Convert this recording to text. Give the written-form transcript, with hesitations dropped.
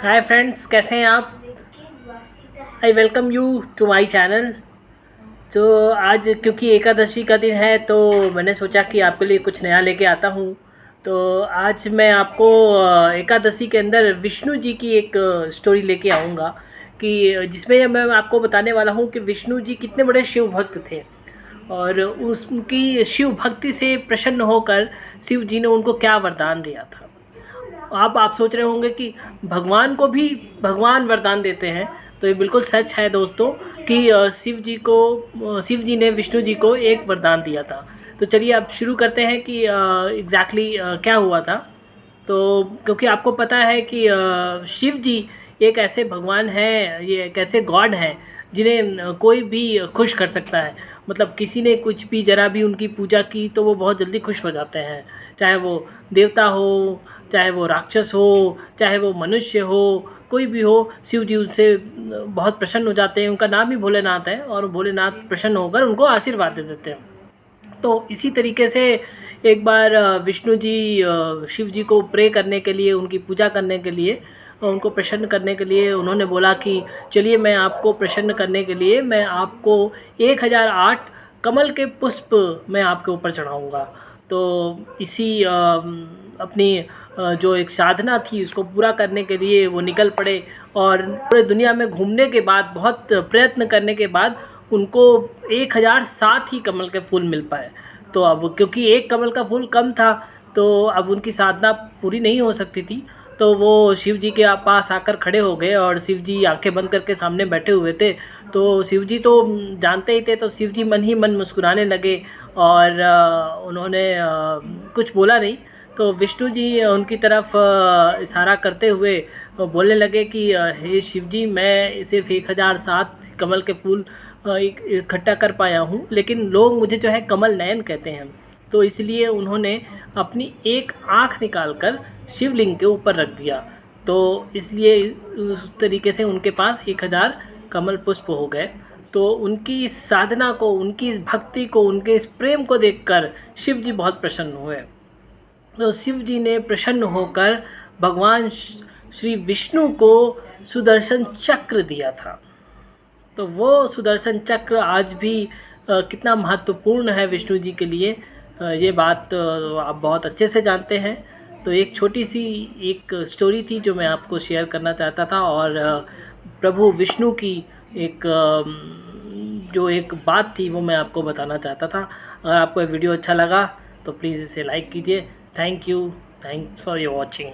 Hi friends, कैसे हैं आप। I welcome you to my channel. तो आज क्योंकि एकादशी का दिन है तो मैंने सोचा कि आपके लिए कुछ नया लेके आता हूँ। तो आज मैं आपको एकादशी के अंदर विष्णु जी की एक स्टोरी लेके आऊँगा कि जिसमें मैं आपको बताने वाला हूँ कि विष्णु जी कितने बड़े शिव भक्त थे और उसकी शिव भक्ति से प्रसन्न होकर शिव जी ने उनको क्या वरदान दिया था। आप सोच रहे होंगे कि भगवान को भी भगवान वरदान देते हैं। तो ये बिल्कुल सच है दोस्तों कि शिव जी ने विष्णु जी को एक वरदान दिया था। तो चलिए अब शुरू करते हैं कि एग्जैक्टली क्या हुआ था। तो क्योंकि आपको पता है कि शिव जी एक ऐसे भगवान हैं, ये एक ऐसे गॉड हैं जिन्हें कोई भी खुश कर सकता है। मतलब किसी ने कुछ भी ज़रा भी उनकी पूजा की तो वो बहुत जल्दी खुश हो जाते हैं। चाहे वो देवता हो, चाहे वो राक्षस हो, चाहे वो मनुष्य हो, कोई भी हो, शिव जी उनसे बहुत प्रसन्न हो जाते हैं। उनका नाम ही भोलेनाथ है और भोलेनाथ प्रसन्न होकर उनको आशीर्वाद दे देते हैं। तो इसी तरीके से एक बार विष्णु जी शिव जी को प्रे करने के लिए, उनकी पूजा करने के लिए, उनको प्रसन्न करने के लिए उन्होंने बोला कि चलिए मैं आपको प्रसन्न करने के लिए मैं आपको 1008 कमल के पुष्प मैं आपके ऊपर चढ़ाऊँगा। तो इसी अपनी जो एक साधना थी उसको पूरा करने के लिए वो निकल पड़े और पूरे दुनिया में घूमने के बाद, बहुत प्रयत्न करने के बाद उनको 1007 ही कमल के फूल मिल पाए। तो अब क्योंकि एक कमल का फूल कम था तो अब उनकी साधना पूरी नहीं हो सकती थी। तो वो शिव जी के पास आकर खड़े हो गए और शिव जी आंखें बंद करके सामने बैठे हुए थे। तो शिव जी तो जानते ही थे, तो शिव जी मन ही मन मुस्कुराने लगे और उन्होंने कुछ बोला नहीं। तो विष्णु जी उनकी तरफ इशारा करते हुए बोलने लगे कि हे शिव जी, मैं सिर्फ 1007 कमल के फूल इकट्ठा कर पाया हूँ, लेकिन लोग मुझे जो है कमल नयन कहते हैं। तो इसलिए उन्होंने अपनी एक आँख निकालकर शिवलिंग के ऊपर रख दिया। तो इसलिए उस तरीके से उनके पास 1000 कमल पुष्प हो गए। तो उनकी इस साधना को, उनकी इस भक्ति को, उनके इस प्रेम को देखकर शिव जी बहुत प्रसन्न हुए। तो शिव जी ने प्रसन्न होकर भगवान श्री विष्णु को सुदर्शन चक्र दिया था। तो वो सुदर्शन चक्र आज भी कितना महत्वपूर्ण है विष्णु जी के लिए, ये बात आप बहुत अच्छे से जानते हैं। तो एक छोटी सी एक स्टोरी थी जो मैं आपको शेयर करना चाहता था और प्रभु विष्णु की एक जो एक बात थी वो मैं आपको बताना चाहता था। अगर आपको ये वीडियो अच्छा लगा तो प्लीज़ इसे लाइक कीजिए। Thank you for your watching.